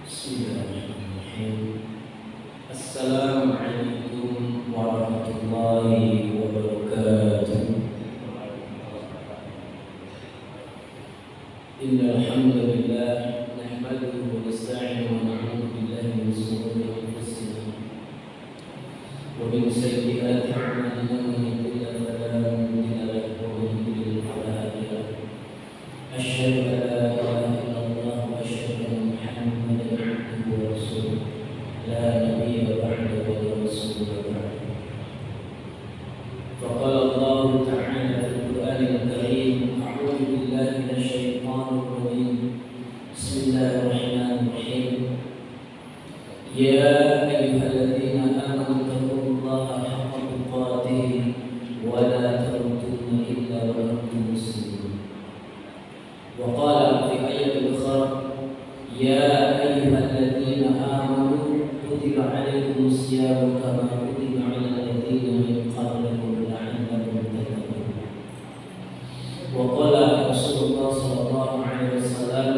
Bismillahirrahmanirrahim. Assalamualaikum warahmatullahi wabarakatuh. Innal hamdalillah nahmaduhu wa nasta'inuhu wa na'udzu billahi min shururi anfusina wa min sayyiati a'malina man yahdihillahu fala mudilla lahu wa man yudlil fala hadiya lahu. Asyhadu an la ilaha illallah wa asyhadu anna Muhammadan abduhu wa rasuluh. La nabiyya ba'dahu wa la rasula ba'dahu. Faqala Allah ta'ala fil Qur'anil Karim, a'udzu billahi minasy syaithanir rajim. Bismillahirrahmanirrahim. Ya ayyuhalladzina amanu taqullaha haqqa tuqatih wa la tamutunna illa wa antum muslimun. Wa qala fi ayatil ukhra, ya ayyuhalladzina amanu kutiba alaykumus siyamu kama kutiba 'alal ladzina min qablikum la'allakum tattaqun. Wa qala Rasulullah sallallahu alaihi wasallam,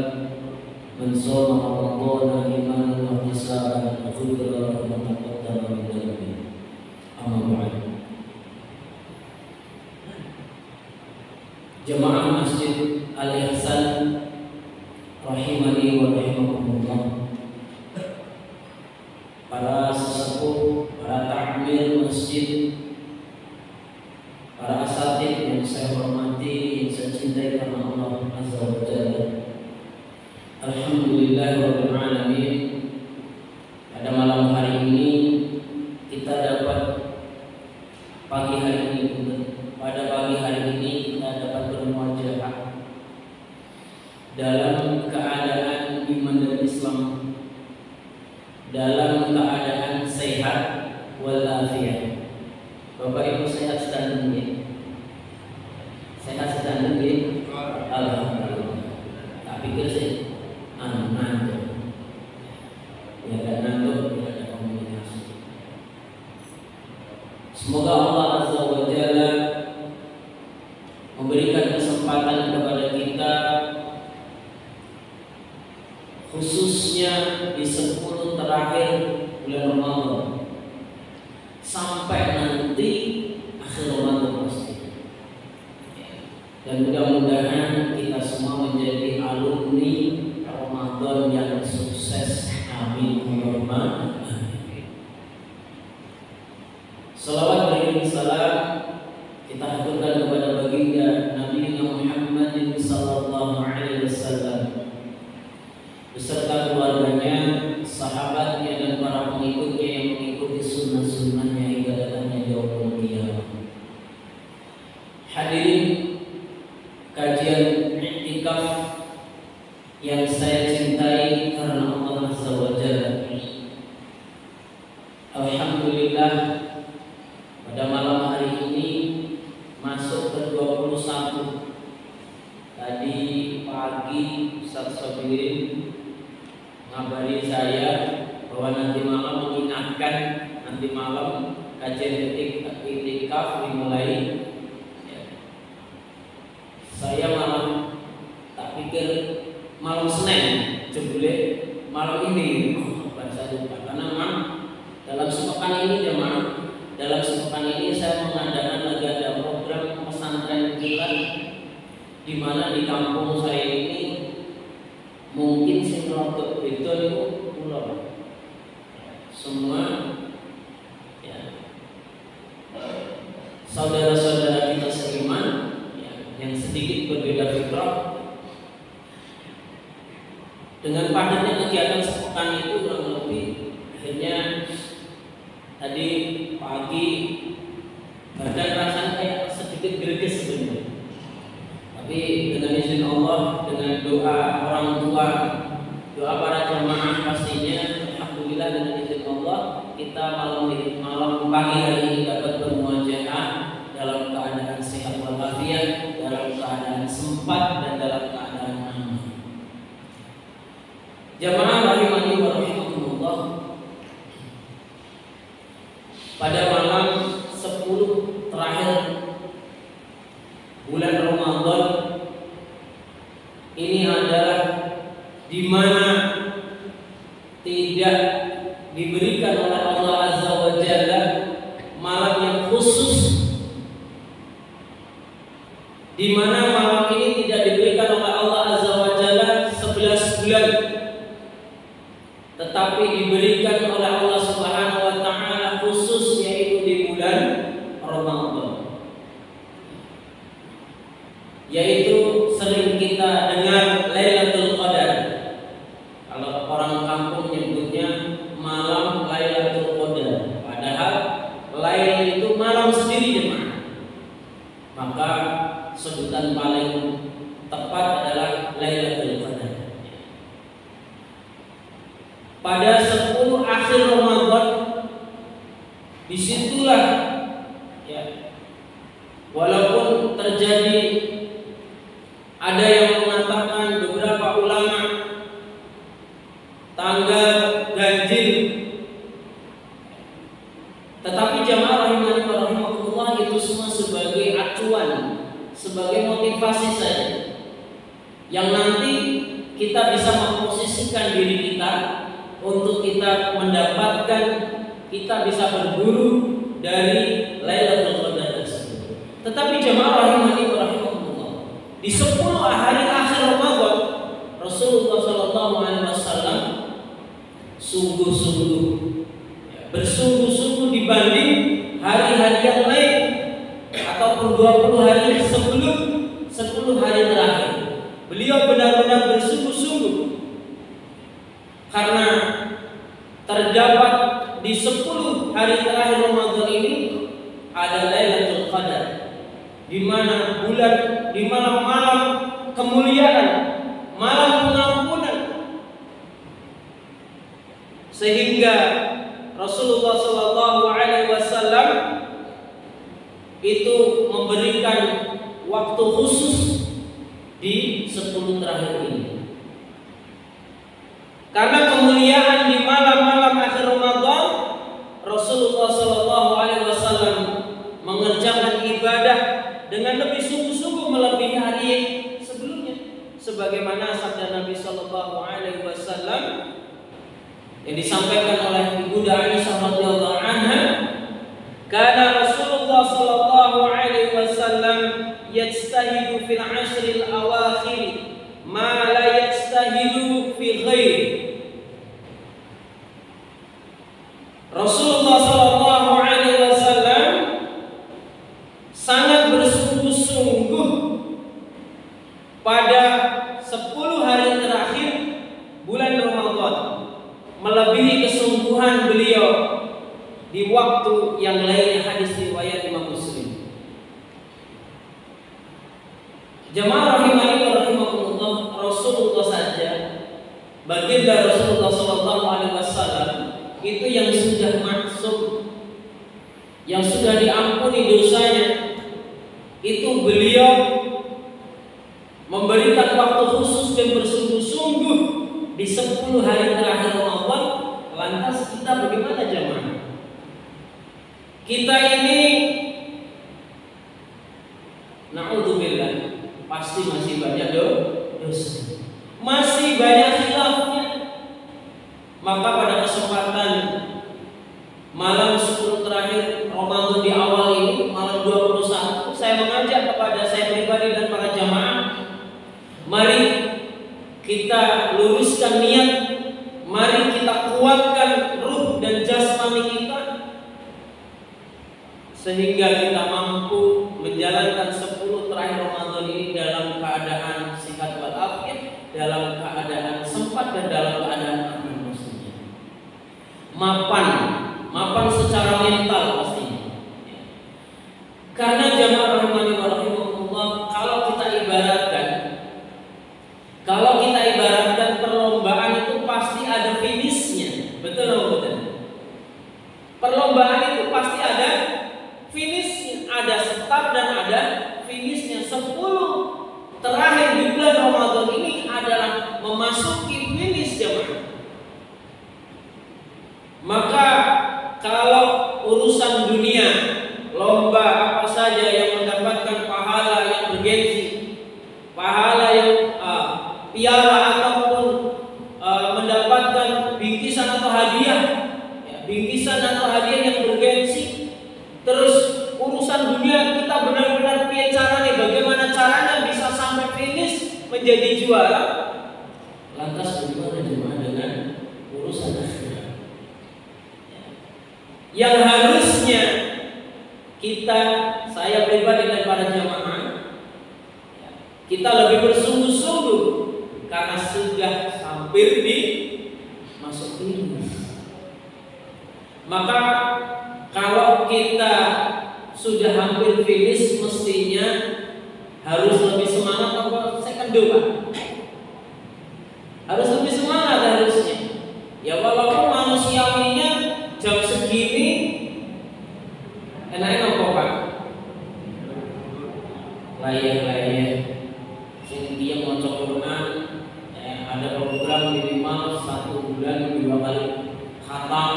man shoma ramadhana imanan wa ihtisaban ghufira lahu ma taqaddama min dhanbihi. Amma ba'd. Jemaah Masjid Al-Ihsan rahimani wa rahimakumullah, para sesepuh, para takmir masjid, para asatidz yang saya hormati, yang saya cintai karena Allah Azza wa Jalla. Alhamdulillahirabbil alamin. Pada malam hari ini kita dapat pada pagi hari ini kita dapat bermuajahah dalam keadaan iman dan Islam, dalam keadaan sehat walafiat. Bapak Ibu Semoga Allah Azza wa Jalla memberikan kesempatan kepada kita, khususnya di 10 terakhir bulan Ramadan sampai nanti akhir Ramadan pasti. Dan mudah-mudahan kita semua menjadi alumni Ramadan yang sukses. Amin. Allahumma amin. Salawat beriring salam kita haturkan kepada baginda Nabi Muhammad sallallahu alaihi wasallam beserta keluarganya, sahabatnya dan para pengikutnya yang mengikuti sunnah-sunnahnya hingga datangnya yaumul qiyamah. Hadirin kajian i'tikaf yang saya cintai karena Allah Azza wa Jalla. Alhamdulillah pada malam hari ini masuk ke 21. Tadi pagi Ustaz Sobirin ngabari saya bahwa nanti malam mengingatkan nanti malam kajian i'tikaf dimulai. Saya malam tak pikir malam Senin, jebule malam ini saya lupa karena memang dalam sepekan ini jemaah, dalam sepekan ini saya mengadakan lagi ada program pesantren kilat di mana di kampung saya ini mungkin sing rodok beda itu pulau semua ya, saudara-saudara kita seiman yang sedikit berbeda fitrah. Dengan padatnya kegiatan sepekan itu kurang lebih akhirnya tadi pagi badan rasanya kayak sedikit greges sebenarnya. Tapi dengan izin Allah, dengan doa orang tua, doa para jamaah pastinya alhamdulillah dengan izin Allah kita malam pagi hari ini dapat bermuajahah dalam keadaan sehat walafiat, dalam keadaan sempat dan dalam keadaan aman. Jamaah rahimani wa rahimakumullah. Pada malam 10 terakhir bulan Ramadan ini adalah di mana tidak diberikan oleh Allah Azza wa Jalla malam yang khusus, di mana malam ini tidak diberikan oleh Allah Azza wa Jalla 11 bulan, tetapi diberikan oleh Allah Subhanahu wa taala khusus yaitu di bulan Ramadan. Yaitu sering kita dengar Lailatul Qadar. Kalau orang kampung nyebutnya malam Lailatul Qadar, padahal Lail itu malam sendiri jemaah. Maka sebutan paling tepat adalah Lailatul Qadar. Pada 10 akhir Ramadan disitulah ya, walaupun terjadi ada yang mengatakan beberapa ulama tanggal ganjil, tetapi jamaah rahimani wa rahimakumullah itu semua sebagai acuan, sebagai motivasi saja yang nanti kita bisa memposisikan diri kita untuk kita mendapatkan, kita bisa berburu dari Lailatul Qadar tersebut. Tetapi jamaah rahimani wa rahimakumullah, di 10 hari akhir Ramadan Rasulullah sallallahu alaihi wasallam sungguh-sungguh bersungguh-sungguh dibanding hari-hari yang lain ataupun 20 hari sebelum 10 hari terakhir. Beliau benar-benar bersungguh-sungguh karena terdapat di 10 hari terakhir Ramadan ini ada Lailatul Qadar, di mana bulan, di malam-malam kemuliaan, malam pengampunan, sehingga Rasulullah Shallallahu Alaihi Wasallam itu memberikan waktu khusus di 10 terakhir ini. Karena kemuliaan di malam-malam akhir Ramadan, Rasulullah Shallallahu Alaihi Wasallam sebagaimana sabda Nabi Shallallahu Alaihi Wasallam yang disampaikan oleh Ibunda Aisyah radhiyallahu anha, karena Rasulullah Shallallahu Alaihi Wasallam yajtahidu fil ashril awakhir ma la yajtahidu fi ghairi. Rasulullah Shallallahu Alaihi Wasallam sangat bersungguh-sungguh pada 10 hari terakhir bulan Ramadan, melebihi kesungguhan beliau di waktu yang lainnya. Hadis riwayat Imam Muslim. Jemaah rahimani wa rahimakumullah, Rasulullah saja, baginda Rasulullah Shallallahu Alaihi Wasallam itu yang sudah maksum, yang sudah diampuni dosanya, itu beliau memberikan waktu khusus dan bersungguh-sungguh di 10 hari terakhir Ramadan. Lantas kita bagaimana jemaah? Kita ini na'udzubillah pasti masih banyak dosa, masih banyak khilafnya. Maka pada kesempatan malam 10 terakhir Ramadan di awal ini, malam 21, saya mengajak kepada saya pribadi dan para jamaah, mari kita luruskan niat, mari kita kuatkan ruh dan jasmani kita, sehingga kita mampu menjalankan 10 terakhir Ramadan ini dalam keadaan sehat walafiat, dalam keadaan sempat dan dalam keadaan aman, maksudnya mapan secara mental pastinya. Karena jamaah rahimani wa rahimakumullah, kalau kita ibaratkan perlombaan itu pasti ada finishnya, betul atau betul? Perlombaan itu pasti ada finishnya, ada start dan ada finishnya. 10 terakhir di bulan Ramadan ini adalah memasuki finish jemaah. Maka kalau urusan dunia, lomba apa saja yang mendapatkan pahala yang bergengsi, pahala yang piala ataupun mendapatkan bingkisan atau hadiah, bingkisan atau hadiah yang bergengsi. Terus urusan dunia kita benar-benar punya cara nih, bagaimana caranya bisa sampai finish menjadi juara. Lantas bagaimana jemaah dengan urusan akhirat? Yang harusnya kita, saya pribadi dan para jamaah, kita lebih bersungguh-sungguh karena sudah hampir di masuk finish. Maka kalau kita sudah hampir finish, mestinya harus lebih semangat atau second doa. Harus lebih semangat harusnya. Ya walaupun manusiawinya jam segini enaknya apa Pak? Layar-layar sing dia mau Quran, ada program minimal 1 bulan 2 kali khatam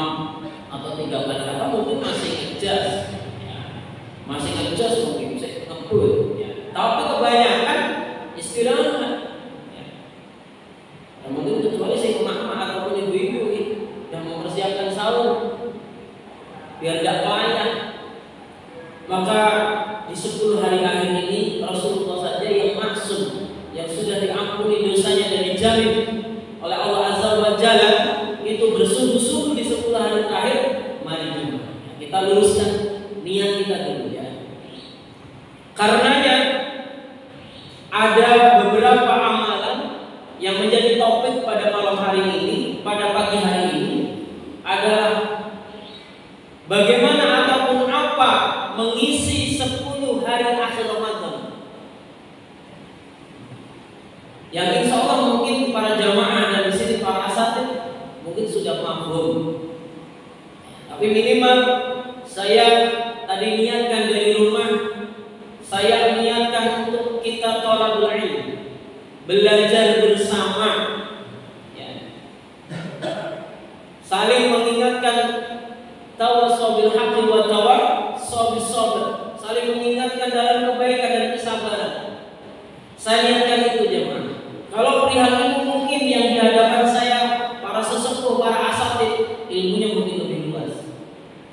atau 3 kali khatam, mungkin masih ngejas, masih ngejas mungkin bisa ngebut, tapi kebanyakan istirahat. Mungkin kecuali si emak-emak ataupun ibu-ibu yang mempersiapkan sahur biar tidak payah. Maka di 10 hari akhir ini Rasulullah saja yang maksum, yang sudah diampuni dosanya dan dijamin oleh Allah Azza wa Jalla, itu bersungguh-sungguh di 10 hari terakhir. Mari kita luruskan niat kita dulu ya. Karenanya ada beberapa amalan yang menjadi topik pada malam hari ini, pada pagi hari ini, adalah bagaimana ataupun apa mengisi 10 hari akhir Ramadan. Yang insya Allah mungkin para jamaah dan di sini para asatid mungkin sudah paham. Tapi minimal saya tadi niatkan dari rumah, saya niatkan untuk kita thalabul ilm, belajar bersama, saling mengingatkan, tawassaw bil haqqi wa tawassaw bis sabr, saling mengingatkan dalam kebaikan dan kesabaran. Saya niatkan itu jemaah. Kalau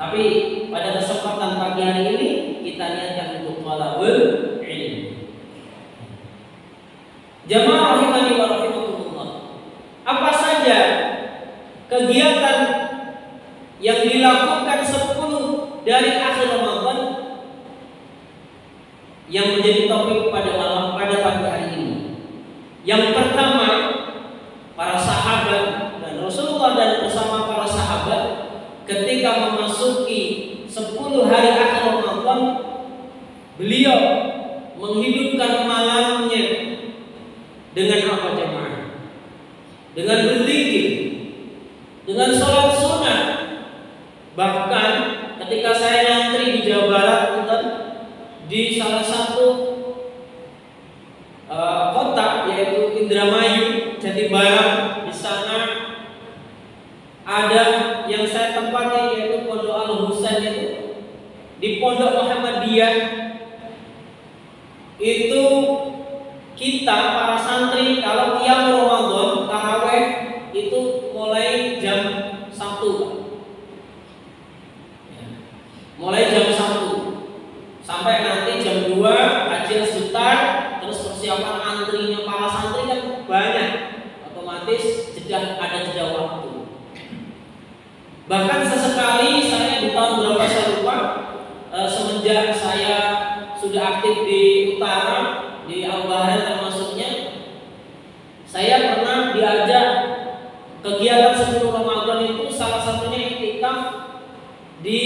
Tapi pada kesempatan pagi hari ini kita niatkan untuk thalabul ilm. Jamaah rahimani wa rahimakumullah. Apa saja kegiatan yang dilakukan 10 dari akhir Ramadan yang menjadi topik pada pagi hari ini? Yang pertama, para sahabat dan Rasulullah dan bersama para sahabat ketika memasuki 10 hari akhir Ramadan, beliau menghidupkan malamnya dengan apa jemaah? Dengan berzikir, dengan sholat sunnah. Bahkan ketika saya nyantri di Jawa Barat, di salah satu kota yaitu Indramayu, Jatibarang, di sana ada yang saya tempati yaitu Pondok Al Husain. Itu di Pondok Muhammadiyah itu kita para santri kalau qiyam Ramadan tarawih itu mulai jam 1. Mulai jam 1 sampai nanti jam 2 kajian start, terus persiapan antrinya para santri kan banyak, otomatis ada jeda waktu. Bahkan sesekali saya di tahun berapa saya lupa, semenjak saya sudah aktif di utara, di Al-Bahrain termasuknya, saya pernah diajak kegiatan 10 Ramadan itu salah satunya iktikaf di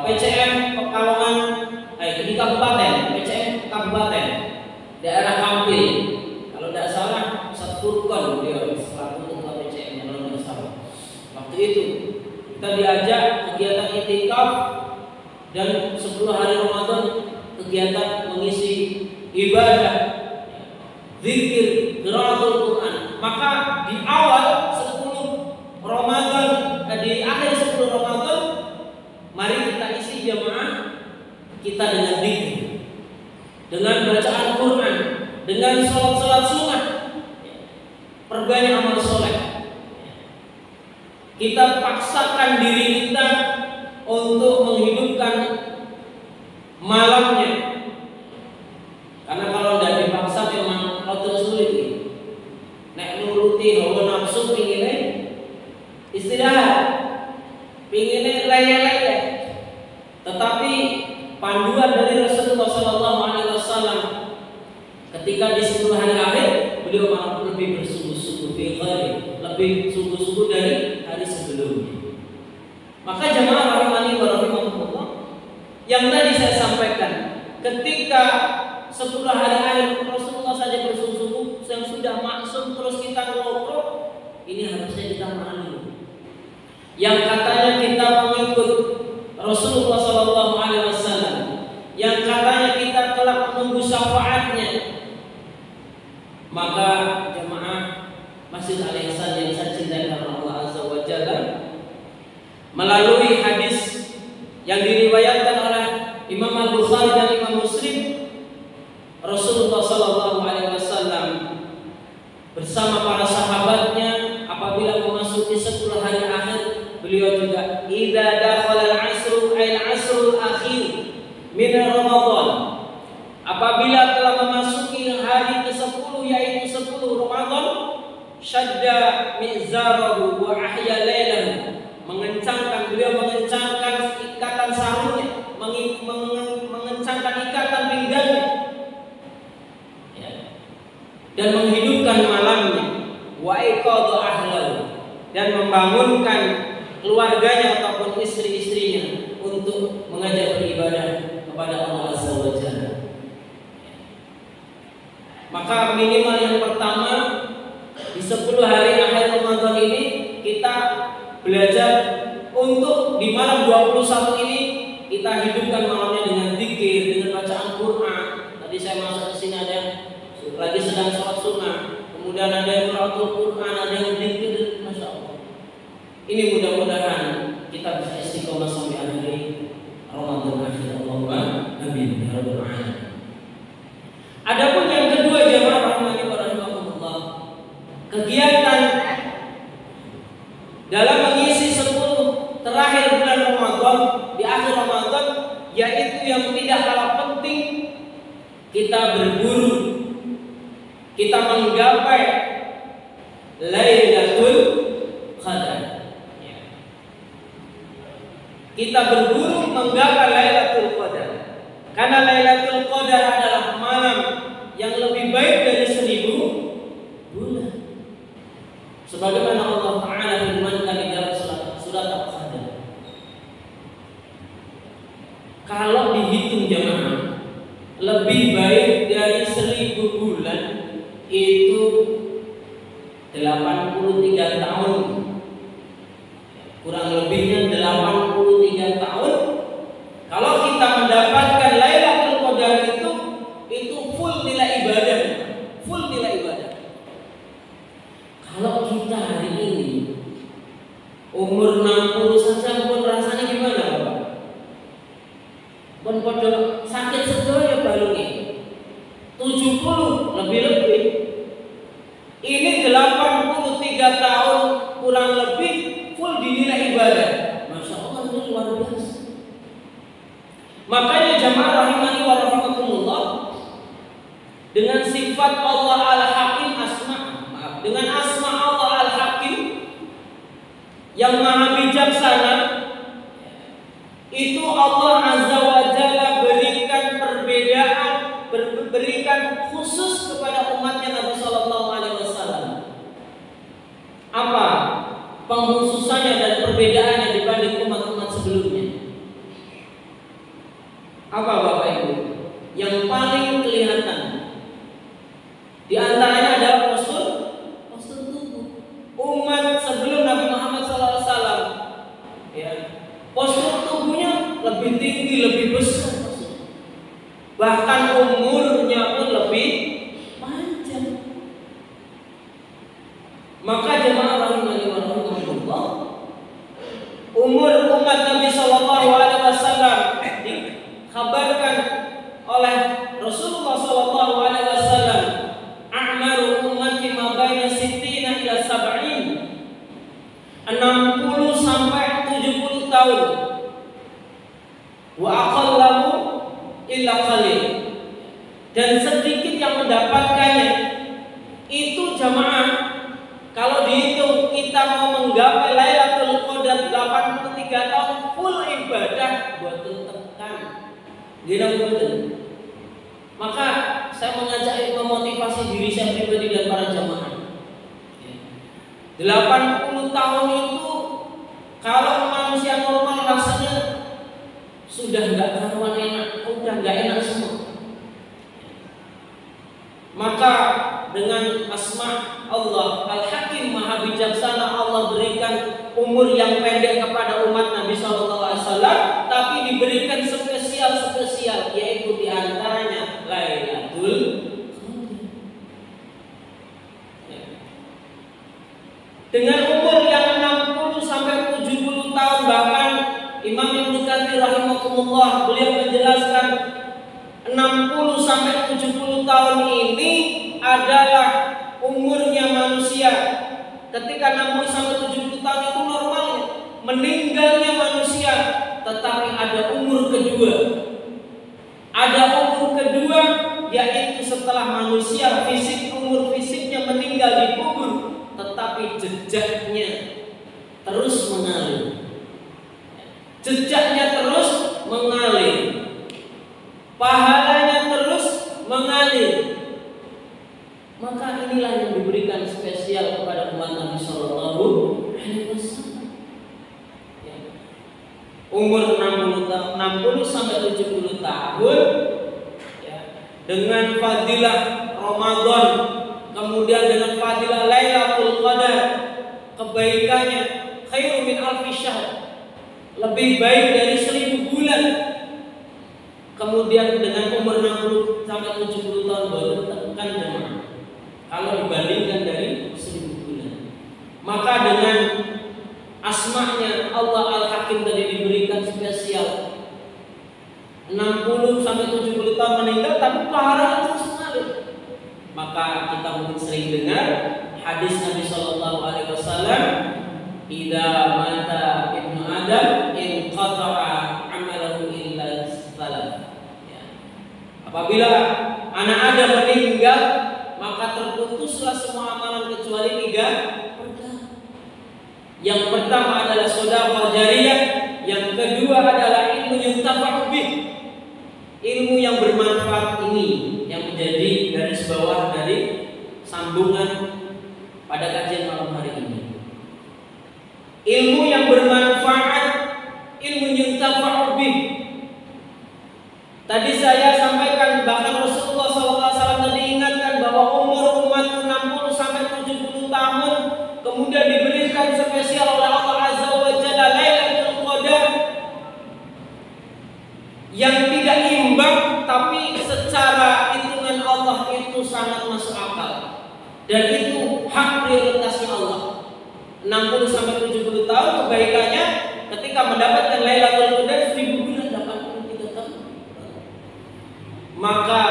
PCM Pekalongan, di kabupaten PCM kabupaten daerah Kampil. Kalau tidak salah Ustaz Furqan dia selaku ketua PCM kalau tidak salah. Waktu itu kita diajak kegiatan iktikaf dan 10 hari Ramadan kegiatan mengisi ibadah, zikir, qiraatul Quran. Maka di awal 10 Ramadan, di akhir 10 Ramadan, mari kita isi jamaah kita dengan zikir, dengan bacaan Quran, dengan sholat sunnah, perbanyak amal soleh. Kita paksakan diri kita untuk menghidupkan malamnya, karena kalau tidak dipaksa memang rotul sulit. Nek nuruti hawa nafsu pinginnya istirahat, pinginnya leyeh-leyeh. Tetapi panduan dari Rasulullah SAW ketika di 10 hari akhir, beliau malah lebih bersungguh-sungguh, lebih sungguh-sungguh dari hari sebelumnya. Maka jamaah rahimani wa rahimakumullah, yang tadi saya sampaikan, ketika 10 hari akhir Rasulullah saja bersungguh-sungguh, yang sudah maksum terus kita ngobrol, ini harusnya kita pahami. Yang katanya kita mengikut Rasulullah SAW, yang katanya kita telah menunggu syafaatnya, maka jemaah Masjid Al-Ihsan yang saya cintai karena Allah Azza wa Jalla, melalui hadis yang diriwayatkan oleh Imam Al-Bukhari dan Imam Muslim, Rasulullah SAW bersama para sahabatnya apabila memasuki 10 hari akhir, beliau juga idza dakhala al-'asru al-'asrul akhir min Ramadan, apabila telah memasuki hari ke-10 yaitu 10 Ramadan, syadda mizarahu wa ahya lailahu, beliau mengencangkan ikatan sarungnya, mengencangkan ikatan pinggangnya, dan menghidupkan malamnya, wa iqadha ahlahu, dan membangunkan keluarganya ataupun istri-istrinya untuk mengajak beribadah kepada Allah Azza wa Jalla. Maka minimal yang pertama di 10 hari akhir Ramadan ini kita belajar untuk di malam 21 ini kita hidupkan malamnya dengan zikir, dengan bacaan Quran. Tadi saya masuk ke sini ada lagi sedang sholat sunnah, kemudian ada yang qiraatul Quran, ada yang zikir, masya Allah. Ini mudah-mudahan kita bisa istiqomah sampai akhir Ramadan akhir. Allahumma amin ya rabbal alamin. Adapun yang kedua jamaah rahimani wa rahimakumullah, kegiatan dalam mengisi 10 kita berburu, kita menggapai Lailatul Qadar. Kita berburu menggapai Lailatul Qadar. Karena Lailatul Qadar adalah malam yang lebih baik dari 1000 bulan. Sebagaimana Allah Ta'ala firmankan di dalam surat Al-Qadar. Kalau dihitung jemaah, lebih baik dari 1000 bulan itu 83 tahun. Kurang lebihnya 83 tahun. Kalau kita mendapatkan Lailatul Qadar itu full nilai ibadah. Full nilai ibadah. Kalau kita hari ini umur 60 saja pun rasanya gimana, Bapak? Pun podo sakit sedaya balunge. 70 lebih-lebih. Ini 83 tahun kurang lebih full dinilai ibadah. Masya Allah, itu luar biasa. Makanya jamaah rahimani wa rahimakumullah, dengan sifat Allah Al-Hakim dengan asma Allah Al-Hakim yang maha bijaksana, itu Allah Azza wa Jalla berikan khusus kepada umatnya Nabi Sallallahu Alaihi Wasallam. Apa pengkhususannya dan perbedaannya dibanding umat-umat sebelumnya? Apa Bapak Ibu? Yang paling kelihatan di antaranya adalah postur tubuh. Umat sebelum Nabi Muhammad SAW, ya, postur tubuhnya lebih tinggi, lebih besar. Bahkan umurnya pun lebih panjang. Maka jemaah rahimani wa rahimakumullah, umur umat Nabi Sallallahu Alaihi Wasallam dikabarkan oleh Rasulullah Sallallahu Alaihi Wasallam, a'maru ummati ma baina 60 ila 70, 60 sampai 70 tahun. Wa aqallahu illa qalil, dan sedikit yang mendapatkannya. Itu jamaah, kalau dihitung kita mau menggapai Lailatul Qadar 83 tahun full ibadah buat tekan. Maka saya mengajak memotivasi diri saya pribadi dan para jamaah. 80 tahun itu kalau manusia normal rasanya sudah nggak karuan enak, udah nggak enak semua. Maka dengan asma Allah Al-Hakim Maha Bijaksana, Allah berikan umur yang pendek kepada umat Nabi SAW, tapi diberikan spesial, yaitu diantaranya Lailatul Qadar. Dengan umur yang 60 sampai 70 tahun, bahkan Imam Ibnu Katsir rahimahumullah beliau menjelaskan 60 sampai 70 tahun ini adalah umurnya manusia. Ketika 60 sampai 70 tahun itu normal meninggalnya manusia, tetapi ada umur kedua. Ada umur kedua, yaitu setelah manusia umur fisiknya meninggal di kubur, tetapi jejaknya terus mengalir. Jejaknya terus mengalir, pahalanya terus mengalir. Maka inilah yang diberikan spesial kepada umat Nabi Sallallahu Alaihi Wasallam. Umur 60 sampai 70 tahun, ya, dengan fadilah Ramadan, kemudian dengan fadilah Lailatul Qadar, kebaikannya khairu min alfi syahr, lebih baik dari 1000 bulan. Kemudian dengan umur 60 sampai 70 tahun baru tekan jemaah. Kalau dibandingkan dari 1000 bulan, maka dengan asma'nya Allah Al-Hakim tadi diberikan spesial. 60 sampai 70 tahun meninggal, tapi pahalanya terus mengalir. Maka kita mungkin sering dengar hadis Nabi Sallallahu Alaihi Wasallam, "Idza mata ibnu Adam in qata'a amalahu illa salat." Ya. Apabila maka terputuslah semua amalan kecuali 3 perkara. Yang pertama adalah shadaqah jariyah, yang kedua adalah ilmu yuntafa'u bih, ilmu yang bermanfaat ini yang menjadi garis bawah dari sambungan pada kajian malam hari ini. Ilmu yang bermanfaat, ilmu yuntafa'u bih. Tadi saya sampaikan bahkan Rasulullah SAW tadi ingatkan bahwa umur umat 60 sampai 70 tahun kemudian diberikan spesial oleh Allah Azza wa Jalla Lailatul Qadar yang tidak imbang, tapi secara hitungan Allah itu sangat masuk akal dan itu hak prioritasnya Allah. 60 sampai 70 tahun kebaikannya ketika mendapatkan Lailatul Qadar 1000 bulan 83 tahun. Maka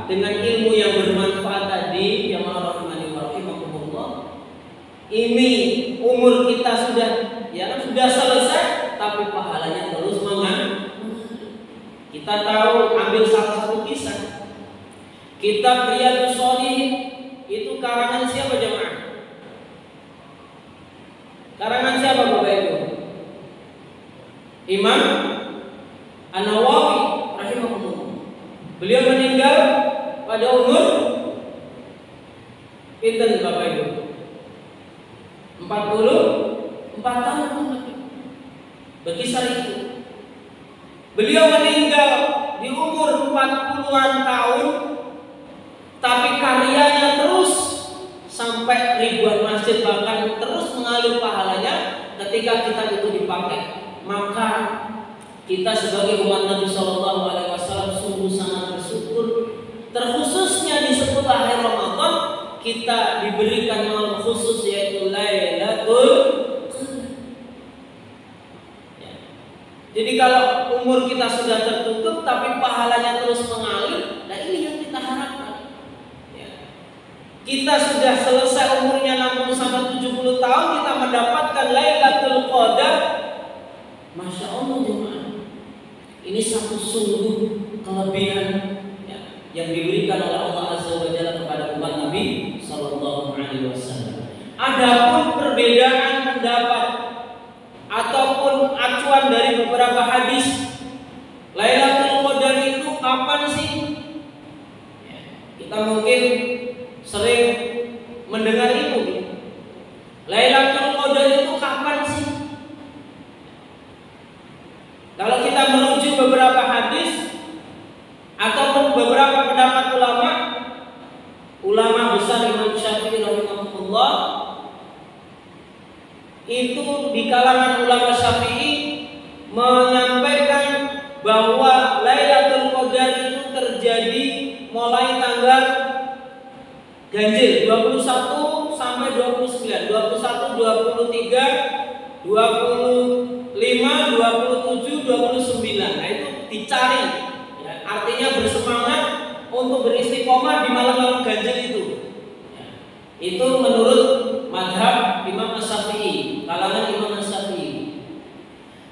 dengan ilmu yang bermanfaat tadi, ya rahimani wa rahimakumullah, ini umur kita sudah selesai, tapi pahalanya terus mengalir. Kita tahu, ambil salah satu kisah. Kitab Riyadhus Shalihin itu karangan siapa jemaah? Karangan siapa Bapak Ibu? Imam An-Nawawi rahimahullah. Beliau meninggal pada umur pinten Bapak Ibu? 44 tahun. Berkisar itu. Beliau meninggal di umur 40-an tahun, tapi karyanya terus sampai ribuan masjid, bahkan terus mengalir pahalanya ketika kitab itu dipakai. Maka kita sebagai umat Nabi Shallallahu Alaihi Wasallam sungguh sangat bersyukur, terkhususnya di 10 akhir Ramadan kita diberikan malam khusus yaitu Lailatul Qadar. Jadi kalau umur kita sudah tertutup tapi pahalanya terus mengalir, nah ini yang kita harapkan. Kita sudah selesai umurnya 60 sampai 70 tahun, kita mendapatkan Lailatul Qadar. Masya Allah jemaah. Ini satu sungguh kelebihan yang diberikan oleh Allah Azza wa Jalla kepada umat Nabi Sallallahu Alaihi Wasallam. Adapun perbedaan pendapat ataupun acuan dari beberapa hadis, Lailatul Qadar itu kapan sih? Kita mungkin sering mendengar itu. Lailatul Qadar itu kapan sih? Kalau kita merujuk beberapa hadis ataupun beberapa pendapat ulama besar Imam Syafi'i rahimahullah, itu di kalangan ulama Syafi'i menyampaikan bahwa Lailatul Qadar itu terjadi mulai tanggal ganjil 21 sampai 29, 21, 23, 25, 27, 29. Nah itu dicari, ya, artinya bersemangat untuk beristiqomah di malam-malam ganjil itu. Ya, itu menurut madhab Imam Syafi'i, kalangan Imam Syafi'i.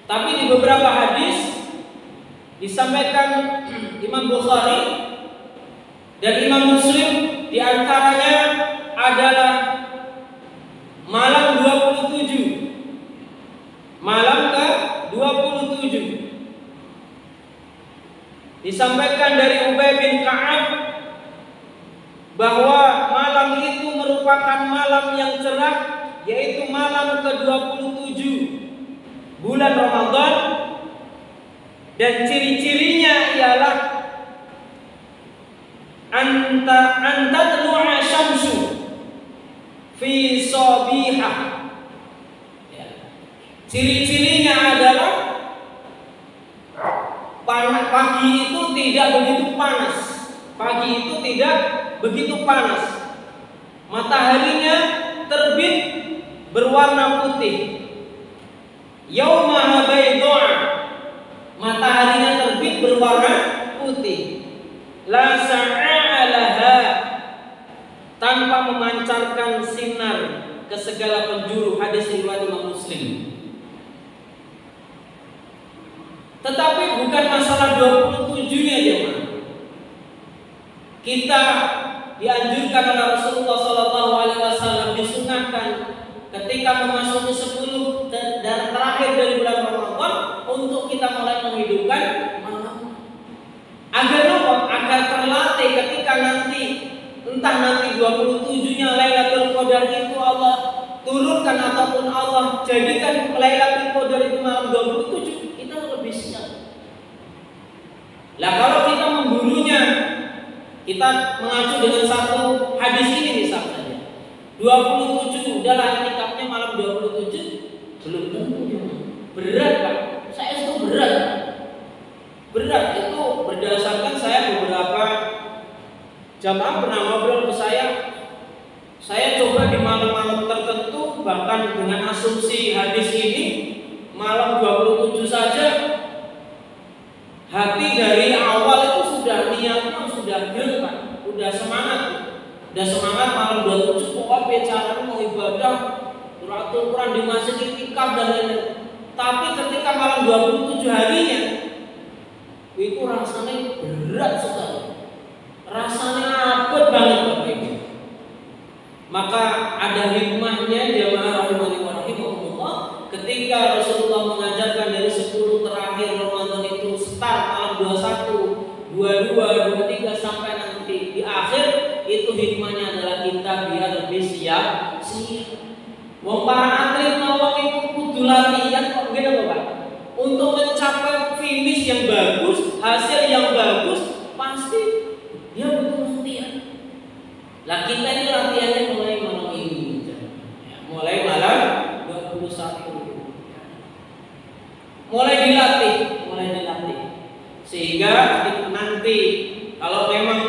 Tapi di beberapa hadis disampaikan Imam Bukhari dan Imam Muslim, di antaranya adalah malam 27. Malam ke-27 disampaikan dari Ubay bin Ka'ab bahwa malam itu merupakan malam yang cerah, yaitu malam ke-27 bulan Ramadan, dan ciri-cirinya ialah anta tlu'a syamsu fi sabihah. Ciri-cirinya adalah pagi itu tidak begitu panas. Pagi itu tidak begitu panas. Mataharinya terbit berwarna putih. Yaumaha baydha. Mataharinya terbit berwarna putih. La sa'alaha, tanpa memancarkan sinar ke segala penjuru. Hadis riwayat Imam Muslim. Tetapi bukan masalah 27-nya jemaah. Kita dianjurkan oleh Rasulullah SAW, disunahkan ketika memasuki 10 dan terakhir dari bulan Ramadan untuk kita mulai menghidupkan malam. Agar terlatih ketika nanti, entah nanti 27-nya Lailatul Qadar itu Allah turunkan ataupun Allah jadikan Lailatul Qadar itu malam 27, kita lebih siap. Lah kalau kita memburunya, kita mengacu dengan satu hadis ini misalnya, 27 udahlah itikafnya malam 27, belum tentu. Berat Pak, saya itu berat. Berat itu berdasarkan saya beberapa jamaah pernah ngobrol ke saya coba di malam-malam tertentu, bahkan dengan asumsi hadis ini malam 27 saja, hati dari awal itu sudah niatnya sudah gerak, udah semangat malam 27 pokoknya cara mau ibadah, Qur'atul Quran di masjid, itikaf dan lain-lain. Tapi ketika malam 27 harinya itu rasanya berat sekali, rasanya abot banget Bapak Ibu. Maka ada hikmahnya jamaah rahimani wa rahimakumullah, ketika Rasulullah mengajarkan dari 10 terakhir Ramadan itu start malam 21, 22, 23 sampai nanti di akhir, itu hikmahnya adalah kita biar lebih siap. Wong para atlet mawon itu kudu latihan kok gitu Bapak. Untuk mencapai finish yang bagus, hasil yang bagus, pasti dia butuh latihan. Lah kita ini latihannya mulai malam ini, mulai malam 21, mulai dilatih, sehingga nanti kalau memang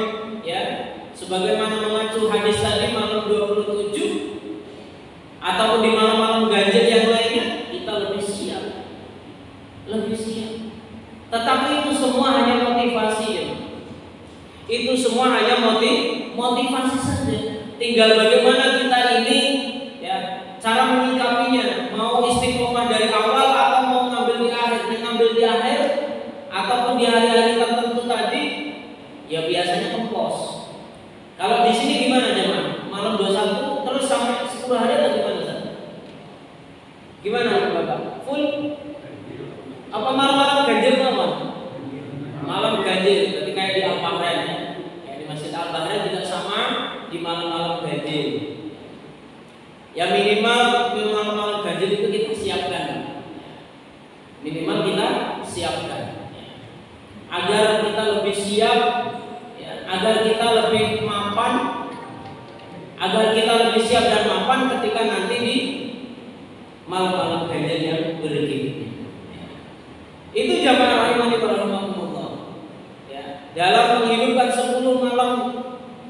ya sebagaimana mengacu hadis tadi malam 27 ataupun di malam-malam ganjil yang lainnya, kita lebih siap. Tetapi itu semua hanya motivasi ya. Itu semua hanya motivasi saja. Tinggal bagaimana kita ini ya cara menyikapinya. Mau istiqomah dari awal atau mau ngambil di akhir ataupun di hari-hari tertentu tadi, ya biasanya kempos. Kalau di sini gimana jemaah? Malam 21 terus sampai 10 hari atau gimana? Gimana Bapak? Full? Apa malam-malam ganjil malam? Malam ganjil, berarti kayak di Al-Bahrain ya. Kayak di Masjid Al-Bahrain juga sama di malam-malam ganjil. Ya minimal malam-malam ganjil itu kita siapkan. Minimal kita siapkan. Agar kita lebih siap, ya, agar kita lebih mapan, agar kita lebih siap dan mapan ketika nanti di malam-malam ganjil yang berikutnya. Itu jamaah rahimani wa rahimakumullah. Ya, dalam menghidupkan 10 malam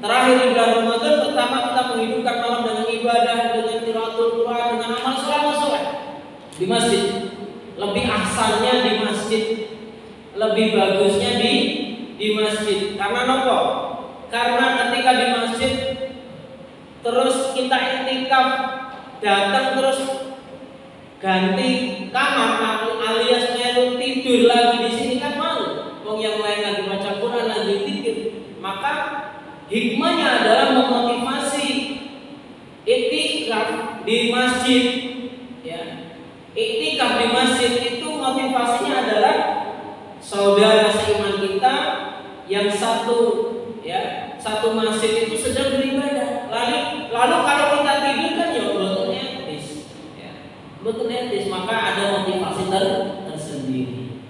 terakhir di bulan Ramadan, pertama kita menghidupkan malam dengan ibadah, dengan qiraatul Quran, dengan amal saleh di masjid. Lebih ahsannya di masjid, lebih bagusnya di masjid. Karena nopo? Karena ketika di masjid terus kita iktikaf, datang terus ganti kamar alias melu tidur lagi di sini kan malu. Wong yang lain lagi baca Quran, lagi zikir. Maka hikmahnya adalah memotivasi iktikaf di masjid. Ya. Iktikaf di masjid itu motivasinya adalah saudara seiman kita yang satu masjid itu sedang beribadah. Lalu kalau kita tidur kan ya betul etis, maka ada motivasi tersendiri.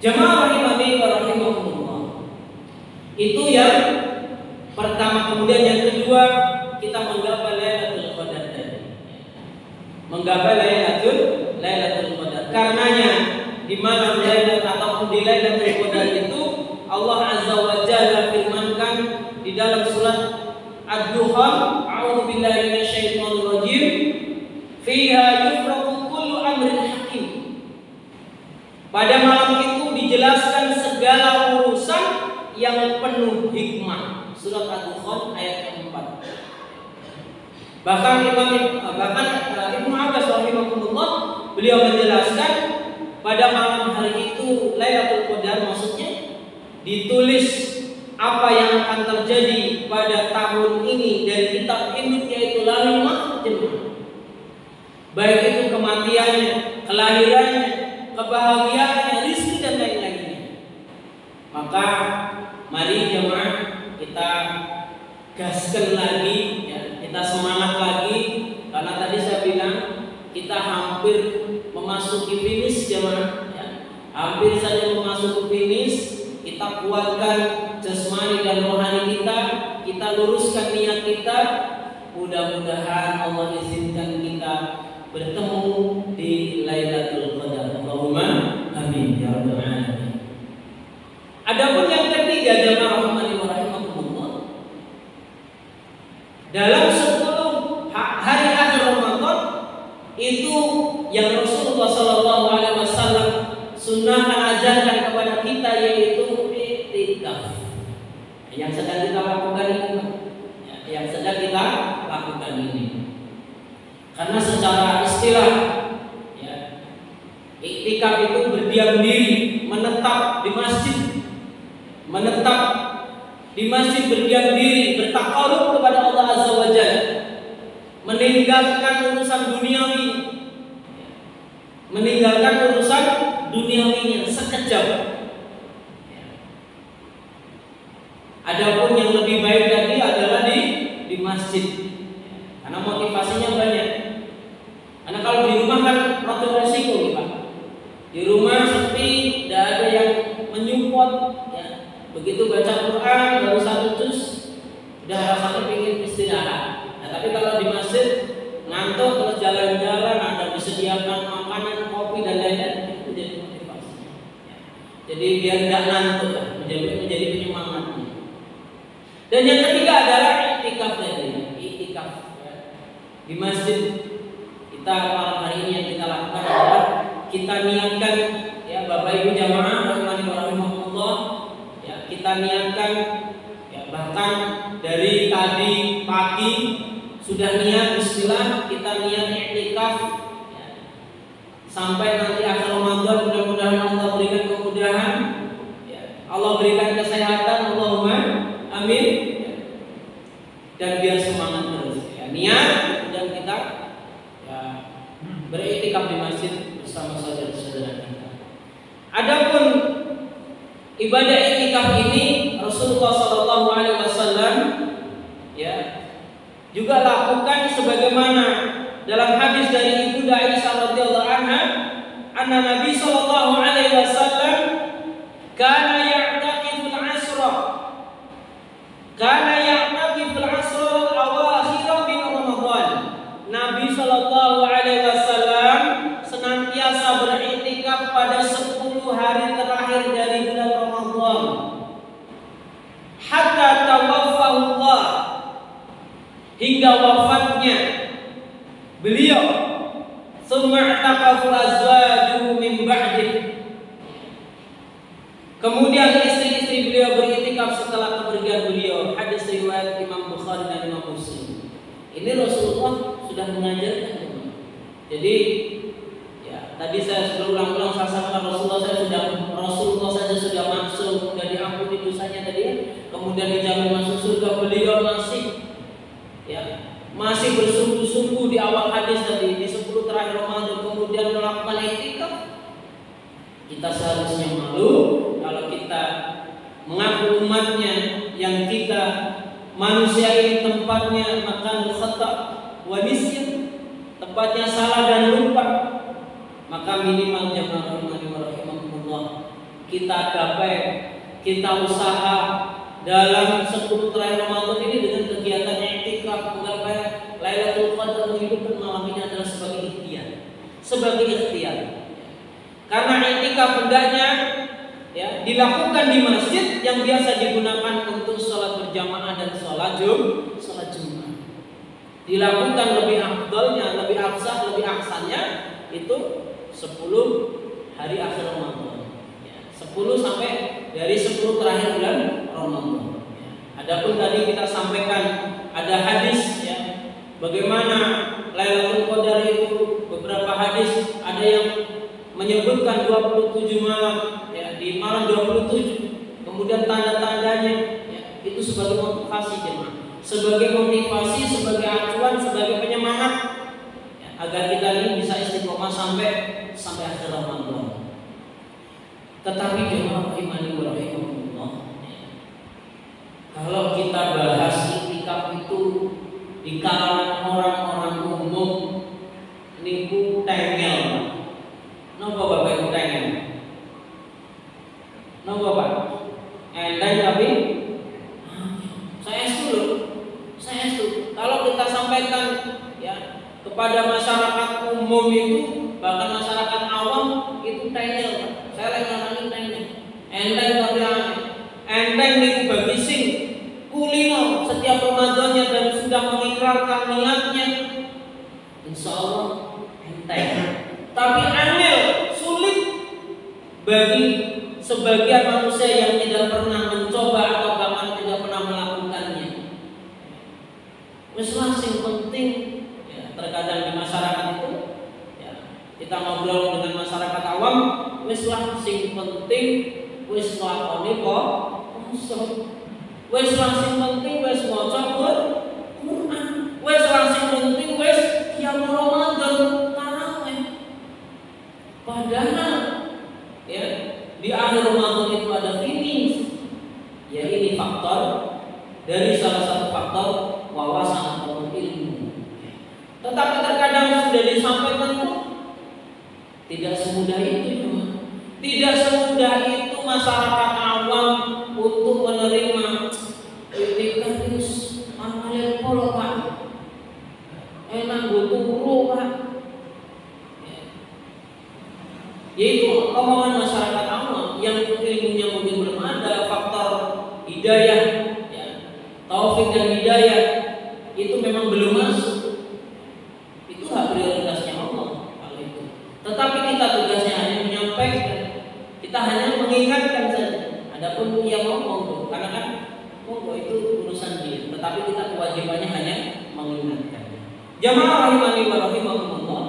Jamaah rahimani wa rahimakumullah. Itu yang pertama. Kemudian yang kedua, kita menggapai Lailatul Qadar tadi. Menggapai Lailatul Qadar. Karenanya di malam Lailatul ataupun di Lailatul Qadar itu Allah Azza wa Jalla firmankan di dalam surat Ad-Dukhan, A'udzubillahi minasyaitonir rajim. Fiha yufraqu kullu amrin hakim. Pada malam itu dijelaskan segala urusan yang penuh hikmah. Surat Ad-Dukhan ayat yang 4. Bahkan Ibnu Abbas rahimahullah beliau menjelaskan pada malam hari itu Lailatul Qadar maksudnya ditulis apa yang akan terjadi pada tahun ini dari kitab induk, yaitu lahir mahfuz jemaah. Baik itu kematiannya, kelahirannya, kebahagiaannya, rezeki dan lain-lainnya. Maka mari jemaah kita gaskan lagi, ya, kita semangat lagi, karena tadi saya bilang kita hampir memasuki finish jemaah, ya. Hampir saja memasuki finish. Kita kuatkan jasmani dan rohani kita luruskan niat kita. Mudah-mudahan Allah izinkan kita bertemu di Lailatul Qadar. Allahumma amin ya rabbal alamin. Adapun yang ketiga jemaah rahimani wa rahimakumullah, dalam 10 hari akhir Ramadan itu yang Rasulullah sallallahu alaihi wasallam sunnahkan, ajarkan kepada kita, yaitu i'tikaf. Yang sedang kita lakukan ini, yang sedang kita lakukan ini. Karena secara istilah, ya, i'tikaf itu berdiam diri, menetap di masjid, berdiam diri, bertakarub kepada Allah Azza wa Jalla, meninggalkan urusan duniawinya sekejap. Adapun yang lebih baik tadi adalah di masjid, karena motivasinya banyak. Karena kalau di rumah kan rada resiko, Pak. Di rumah sepi, tidak ada yang menyupport, ya. Begitu baca Quran baru 1 juz, sudah rasanya ingin istirahat. Nah, tapi kalau di masjid ngantuk terus jalan-jalan, ada disediakan makanan, kopi dan lain-lain, itu jadi motivasi. Ya. Jadi biar tidak ngantuk, menjadi penyemangat. Dan yang ketiga adalah i'tikaf tadi, i'tikaf, ya. Di masjid kita malam hari ini yang kita lakukan adalah kita niatkan, ya Bapak Ibu jamaah rahimani wa rahimakumullah, ya, kita niatkan, ya, bahkan dari tadi pagi sudah niat bismillah, kita niat i'tikaf, ya, sampai nanti akhir Ramadan. Mudah-mudahan Allah berikan kemudahan, ya, Allah berikan kesehatan, Allahumma amin, ya. Dan biar semangat terus, ya, niat dan kita, ya, beriktikaf di masjid bersama saudara-saudara kita. Adapun ibadah iktikaf ini Rasulullah sallallahu alaihi wasallam, ya, juga lakukan sebagaimana dalam hadis dari Ibu Aisyah radhiyallahu anha, anna Nabi sallallahu alaihi wasallam kana ya'taqiful asra, awakhir min Ramadan. Nabi sallallahu alaihi wasallam senantiasa beriktikaf pada 10 hari terakhir dari bulan Ramadan, hatta tawaffahu Allah, hingga wafatnya beliau. Tsumma i'taqafu azwajuhu min ba'dih, kemudian istri-istri beliau beriktikaf setelah kepergian beliau. Hadis riwayat Imam Bukhari dan Imam Muslim. Ini Rasulullah sudah mengajarkan. Jadi, ya, tadi saya berulang-ulang saya sampaikan Rasulullah saja sudah masuk, sudah diampuni dosanya tadi, kemudian dijamin masuk surga. Beliau masih bersungguh-sungguh di awal hadis tadi, di 10 terakhir Ramadan, kemudian melakukan i'tikaf. Kita seharusnya malu kalau kita mengaku umatnya, yang kita manusia ini tempatnya makan khata wa nisyan, tempatnya salah dan lupa. Maka minimal jamaah rahimahumullah, kita gapai, kita usaha dalam 10 terakhir Ramadan ini dengan kegiatan i'tikaf, menggapai Lailatul Qadar, menghidupkan malam ini adalah sebagai ikhtiar. Karena i'tikaf hendaknya, ya, dilakukan di masjid yang biasa digunakan untuk sholat berjamaah dan sholat Jumat. Dilakukan lebih afdalnya, lebih afsah, lebih ahsannya itu 10 hari akhir Ramadan, ya, 10 sampai dari 10 terakhir bulan Ramadan. Ya. Adapun tadi kita sampaikan ada hadis, ya, bagaimana Lailatul Qadar itu, beberapa hadis ada yang menyebutkan 27 malam, ya, di malam 27. Kemudian tanda-tandanya, ya, sebagai motivasi, sebagai acuan, sebagai penyemangat ya, agar kita ini bisa istiqomah sampai akhir Ramadan. Tetapi jemaah imani wa rahimahullah, kalau kita bahas iktikaf itu di kalangan orang-orang umum niku tengel. Napa Bapak Ibu tengel? Napa Pak? Endang tapi saya setuju. Kalau kita sampaikan ya kepada masyarakat umum itu, bahkan masyarakat awam itu tengel. Saya lagi ngomongin tengel. Endang tapi endang niku bagi sing kulino setiap Ramadannya dan sudah mengikrarkan niatnya, insya Allah enteng. Tapi angel, sulit bagi sebagian manusia yang tidak pernah mencoba atau bahkan tidak pernah melakukannya. Wes sing penting ya, terkadang di masyarakat itu ya, kita ngobrol dengan masyarakat awam, wes sing penting wes nglakoni kok wes sing penting wes maca Quran, wes sing penting wes qiyam Ramadan tarawih. Padahal ya di akhir Ramadan itu ada finish. Ya ini faktor dari salah satu faktor wawasan atau ilmu. Tetapi terkadang sudah disampaikan itu tidak semudah itu. Tidak semudah itu masyarakat awam untuk menerima itikadus amalin polo Pak. Enak butuh Pak. Yaitu omongan masyarakat awam yang ilmunya mungkin belum ada, faktor hidayah, ya, taufik dan hidayah itu memang belum masuk. Itu hak prioritasnya Allah kalau itu. Tetapi kita tugasnya hanya menyampaikan, kita hanya mengingatkan saja. Adapun yang ngomong tuh, karena kan monggo itu urusan dia. Tetapi kita kewajibannya hanya mengingatkan. Jamaah rahimani wa rahimakumullah.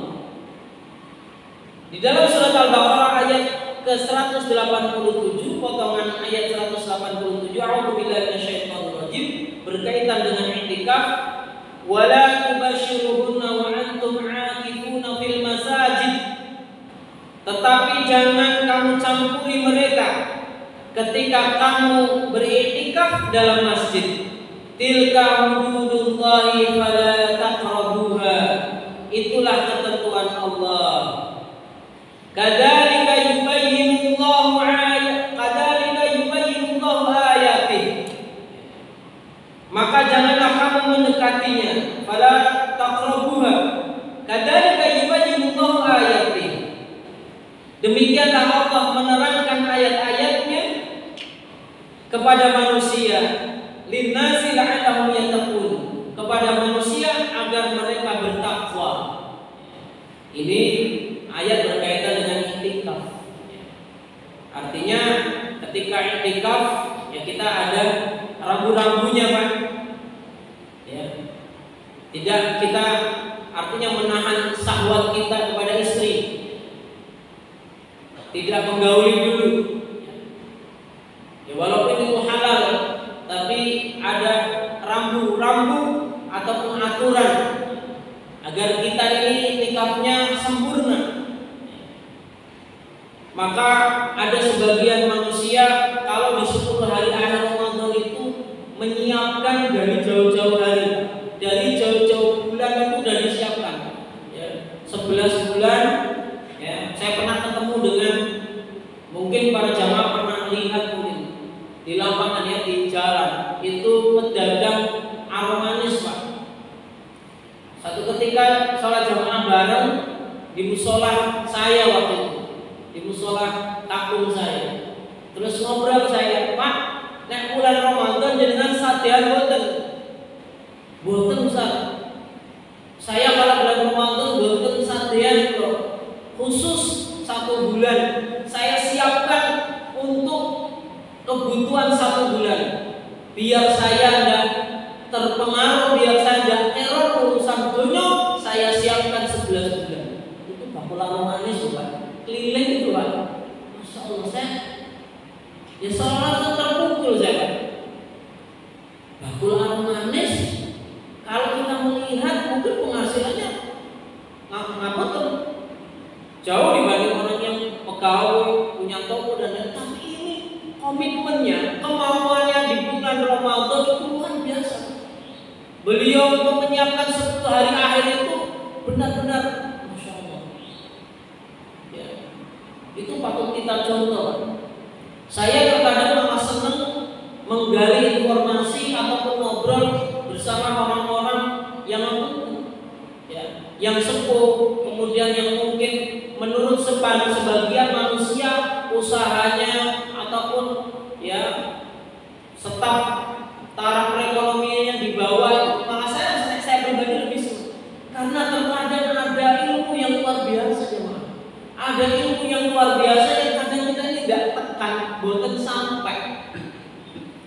Di dalam surat Al-Baqarah ayat ke-187, potongan ayat 187, a'udzubillahi minasyaitonir rajim, berkaitan dengan i'tikaf, wala tubashiruhunna wa antum 'akifuna fil masajid. Tetapi jangan kamu campuri mereka ketika kamu beriktikaf dalam masjid. Tilka hududullahi fala taqrabuha. Itulah ketentuan Allah. Kadzalika yubayyinullahu ayatihi. Maka janganlah kamu mendekatinya. Fala taqrabuha. Kadzalika yubayyinullahu ayatihi. Demikianlah Allah menerangkan ayat-ayatnya kepada manusia, linnasi la'allahum yattaqun, kepada manusia agar mereka bertakwa. Ini ayat berkaitan dengan i'tikaf. Artinya ketika i'tikaf ya kita ada rambu-rambunya Pak. Ya. Tidak kita artinya menahan syahwat kita kepada istri. Tidak menggauli dulu. Ya walaupun itu halal, tapi ada rambu-rambu ataupun aturan agar kita ini i'tikafnya sempurna. Maka ada sebagian manusia kalau di 10 hari akhir Ramadan itu menyiapkan dari jauh-jauh hari, dari jauh-jauh bulan itu sudah disiapkan. Ya, 11 bulan. Ya, saya pernah ketemu dengan mungkin para jamaah pernah lihat mungkin di lapangan ya di jalan itu pedagang aromanis Pak. Satu ketika sholat jamaah bareng di musola saya waktu itu, di musola takung saya. Terus ngobrol saya, Pak, nek bulan Ramadan jenengan sadean boten? Boten Ustaz. Saya kalau bulan Ramadan boten sadean kok. Khusus 1 bulan saya siapkan untuk kebutuhan 1 bulan. Biar saya tidak terpengaruh, biar saya tidak teror urusan dunia, saya siapkan 11 bulan. Itu bakul manis Pak. Keliling itu Pak. Masya Allah saya ya seolah terpukul saya. Bakul manis pegawai, punya toko dan lain-lain. Tapi ini komitmennya, kemauannya di bulan Ramadan itu luar biasa. Beliau untuk menyiapkan 10 hari akhir itu benar-benar Masya Allah. Ya, itu patut kita contoh. Saya terkadang malah senang menggali informasi ataupun ngobrol bersama orang-orang yang ya, yang sepuh, kemudian yang mungkin menurut sebagian manusia usahanya ataupun ya staf taraf perekonomiannya di bawah itu, malah saya pribadi lebih senang karena terkadang ada ilmu yang luar biasa jemaah. Ada ilmu yang luar biasa yang kadang kita ini tidak tekan, boten sampai.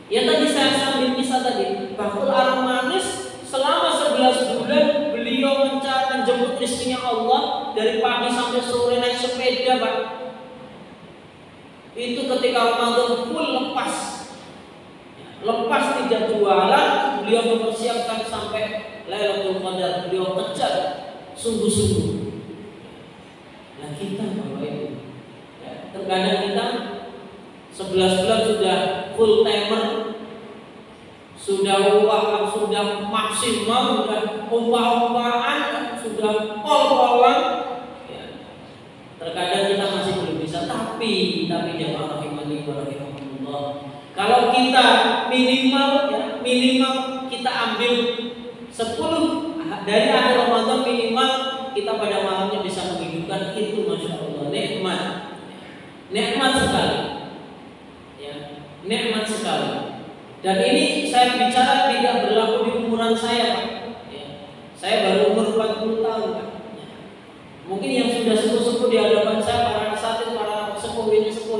Ya tadi saya sambil kisah tadi, Bakul Ar-Manis selama 11 bulan beliau menjemput rezekinya Allah dari pagi sampai sore naik sepeda, Pak. Itu ketika Ramadan full lepas tidak jualan, beliau mempersiapkan sampai Lailatul Qadar, beliau kejar sungguh-sungguh. Nah kita Bapak Ibu, ya, terkadang kita 11 bulan sudah full timer, sudah uang, sudah maksimal, sudah umpah-umpahan, sudah pol-polan. Ya. Terkadang kita masih belum bisa, tapi jamaah rahimani wa rahimakumullah. Kalau kita minimal kita ambil 10 dari akhir Ramadan minimal kita pada malamnya bisa menghidupkan itu, Masya Allah, nikmat sekali. Ya, nikmat sekali. Dan ini saya bicara tidak berlaku di umuran saya, Pak. Ya, saya baru umur 40 tahun, Pak. Ya. Mungkin yang sudah sepuh-sepuh di hadapan saya, para sepuh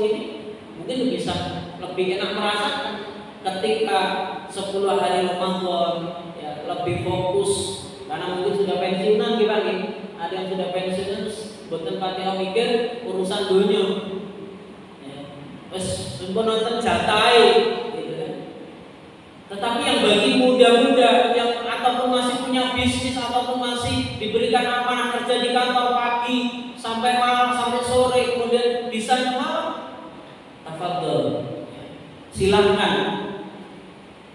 ini mungkin bisa lebih enak merasakan ketika 10 hari Ramadan, ya, lebih fokus karena mungkin sudah pensiunan gimana. Ada yang sudah pensiunan boten Fatihah mikir urusan dunia. Ya. Wes nonton jatai gitu kan. Tetapi yang bagi muda-muda yang ataupun masih punya bisnis ataupun masih diberikan amanah kerja di kantor pagi sampai malam sampai sore kemudian bisanya malam, tafadhol. Silakan.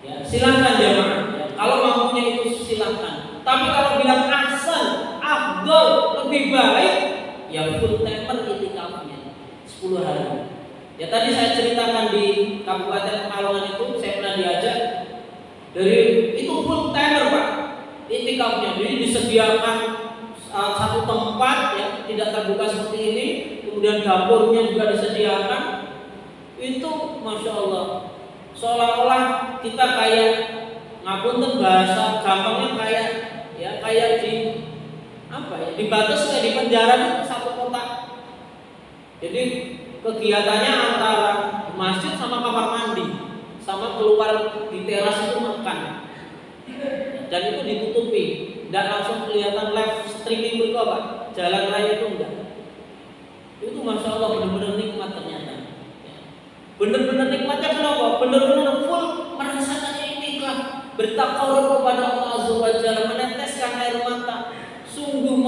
Ya, silakan jemaah. Ya, kalau mampunya itu silakan. Tapi kalau bilang ahsan, afdol, lebih baik ya full timer itikafnya 10 hari. Ya tadi saya ceritakan di Kabupaten Pekalongan itu saya pernah diajak dari itu full timer, Pak, itikafnya. Jadi disediakan satu tempat ya tidak terbuka seperti ini, kemudian dapurnya juga disediakan. Itu Masya Allah seolah-olah kita kayak ngapunten bahasa gampangnya kayak di apa ya, dibatas kayak di penjara itu satu kotak. Jadi kegiatannya antara masjid sama kamar mandi sama keluar di teras itu makan, dan itu ditutupi, tidak langsung kelihatan live streaming berikut, Pak. Jalan raya itu enggak. Itu Masya Allah benar-benar nikmat ternyata. Benar-benar nikmatnya kenapa? Benar-benar full merasakannya itikaf, bertakarub kepada Allah Azza wa Jalla, meneteskan air mata, sungguh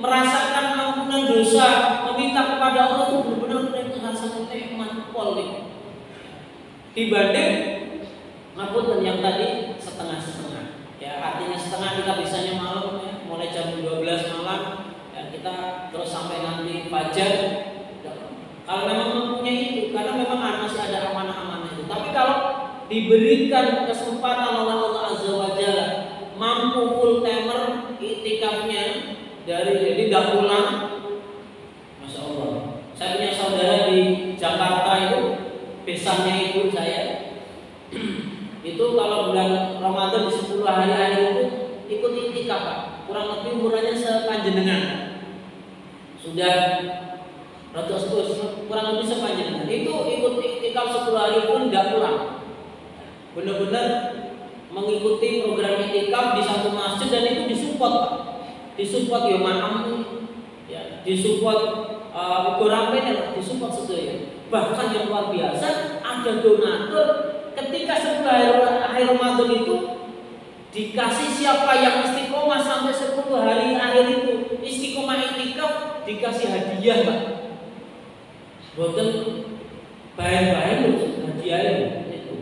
merasakan ampunan dosa, meminta kepada Allah itu benar-benar merasakan nikmat poli. Dibanding ngapunten yang tadi setengah-setengah. Ya artinya setengah kita bisanya malam ya, mulai jam 12 malam ya, kita terus sampai nanti fajar. Kalau memang mempunyai itu, karena memang masih ada amanah-amanah itu. Tapi kalau diberikan kesempatan oleh Allah Azza wa Jalla, mampu full timer itikafnya jadi tidak pulang, Masya Allah. Saya punya saudara di Jakarta itu, besannya ibu saya itu kalau bulan Ramadan di 10 hari akhir itu ikut itikaf, Pak. Kurang lebih umurnya sepanjenengan. Sudah kurang lebih sepanjangnya itu ikut itikaf 10 hari pun tidak pulang. Benar-benar mengikuti program itikaf di satu masjid dan itu disupport, Pak. Disupport ya manam ya, disupport beberapa ya, disupport sedaya. Bahkan yang luar biasa ada donatur ketika 10 hari akhir Ramadan itu dikasih siapa yang istiqomah sampai 10 hari akhir itu istiqomah itikaf dikasih hadiah, Pak. Boten bahan-bahan hadiah itu.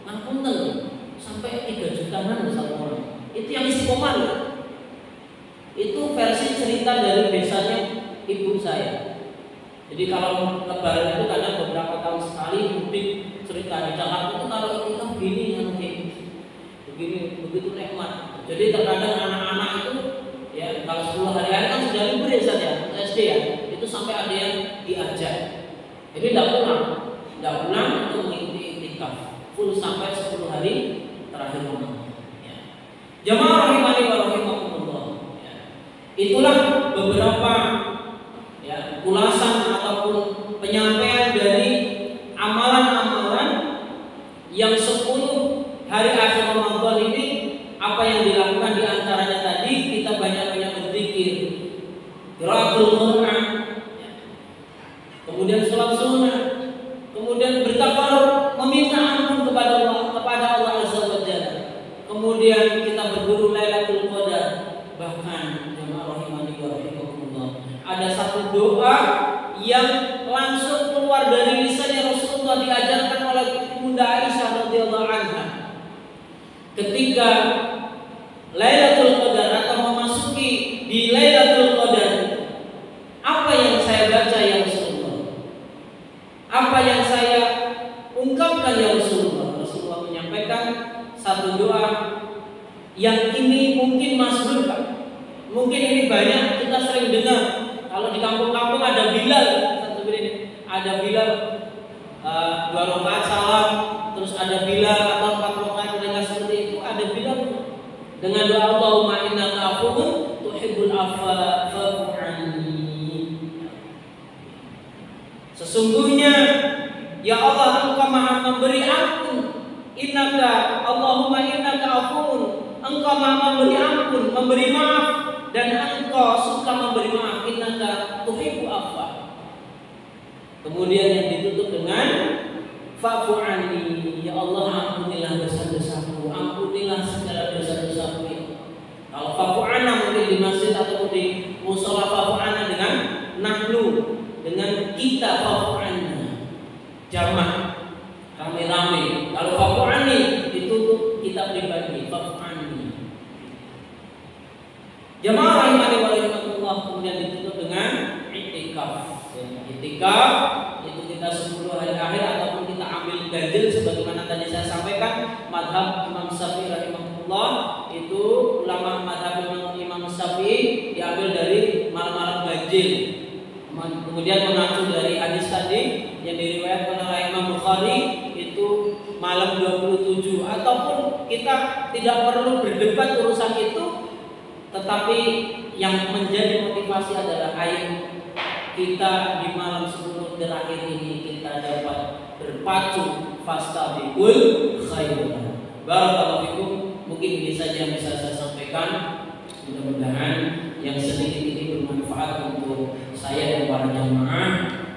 Ngapunten sampai 3 jutaan satu orang. Itu yang istiqomah loh. Itu versi cerita dari desanya ibu saya. Jadi kalau lebaran itu kadang beberapa tahun sekali mudik cerita di Jakarta itu kalau kita begini yang begini begitu nikmat. Jadi terkadang anak-anak itu ya kalau 10 hari kan sudah libur ya saja SD ya itu sampai ada yang diajak. Jadi tidak pulang untuk mengikuti iktikaf full sampai 10 hari terakhir Ramadan. Ya. Jamaah rahimani wa rahimakumullah. Ya. Itulah beberapa ya ulasan ataupun penyampaian dari amalan-amalan yang 10 hari akhir Ramadan ini. Apa yang dilakukan di antaranya tadi kita banyak-banyak berzikir, qiraatul Quran, kemudian sholat sunnah, kemudian bertakarrub meminta ampun kepada Allah Azza wa Jalla, kemudian kita berburu Lailatul Qadar. Bahkan jemaah rahimani wa rahimakumullah, ada satu doa yang langsung keluar dari lisannya Rasulullah diajarkan oleh Bunda Aisyah radhiyallahu anha ketika Lailatul Qadar atau memasuki di Lailatul Qadar. Apa yang saya baca ya Rasulullah? Apa yang saya ungkapkan ya Rasulullah? Rasulullah menyampaikan satu doa yang ini mungkin masyhur Pak. Mungkin ini banyak kita sering dengar. Kalau di kampung-kampung ada Bilal, ada Bilal 2 rakaat salam, terus ada Bilal atau 4 rakaat dengan seperti itu, ada Bilal dengan doa Allahumma innaka afuwwun tuhibbul afwa fa'fu anni. Sesungguhnya ya Allah Engkau Maha memberi ampun. Allahumma innaka afuwwun, Engkau Maha memberi ampun, memberi maaf, dan Engkau suka memberi maaf. Innaka tuhibbul afwa. Kemudian yang ditutup dengan fa'fu anni, ya Allah ampunilah dosa-dosaku, ampunilah segala dosa-dosaku. Kalau fa'fu anna mungkin di masjid atau di mushola fa'fu anna dengan nahnu, dengan kita fa'fu anna, jamak rame-rame. Kalau fa'fu anni ditutup kita pribadi fa'fu anni. Jamaah rahimani wa rahimakumullah, kemudian ditutup dengan i'tikaf. Iktikaf itu kita 10 hari akhir ataupun kita ambil ganjil sebagaimana tadi saya sampaikan madhab Imam Syafi'i rahimahullah, itu ulama madhab Imam Syafi'i diambil dari malam-malam ganjil. Kemudian mengacu dari hadis tadi yang diriwayatkan oleh Imam Bukhari itu malam 27, ataupun kita tidak perlu berdebat urusan itu, tetapi yang menjadi motivasi adalah ayo kita di malam 10 terakhir ini kita dapat berpacu fastabiqul khairat. Barakallahu fikum. Mungkin ini saja yang bisa saya sampaikan. Mudah-mudahan yang sedikit ini bermanfaat untuk saya dan para jamaah,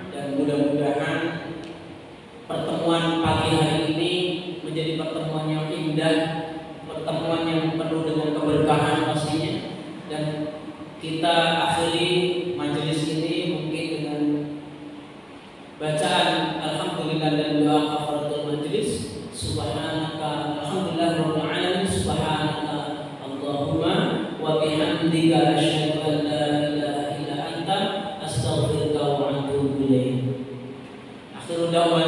dan mudah-mudahan pertemuan pagi hari ini menjadi pertemuan yang indah, pertemuan yang penuh dengan keberkahan pastinya, dan kita akhiri majelis ini mungkin dengan bacaan alhamdulillah dan doa kafaratul majlis. Subhanaka alhamdulillah rabbil alamin, subhanaka Allahumma wa bihamdika asyhadu an la ilaha illa anta astaghfiruka wa atubu ilaik. Akhirul da'wana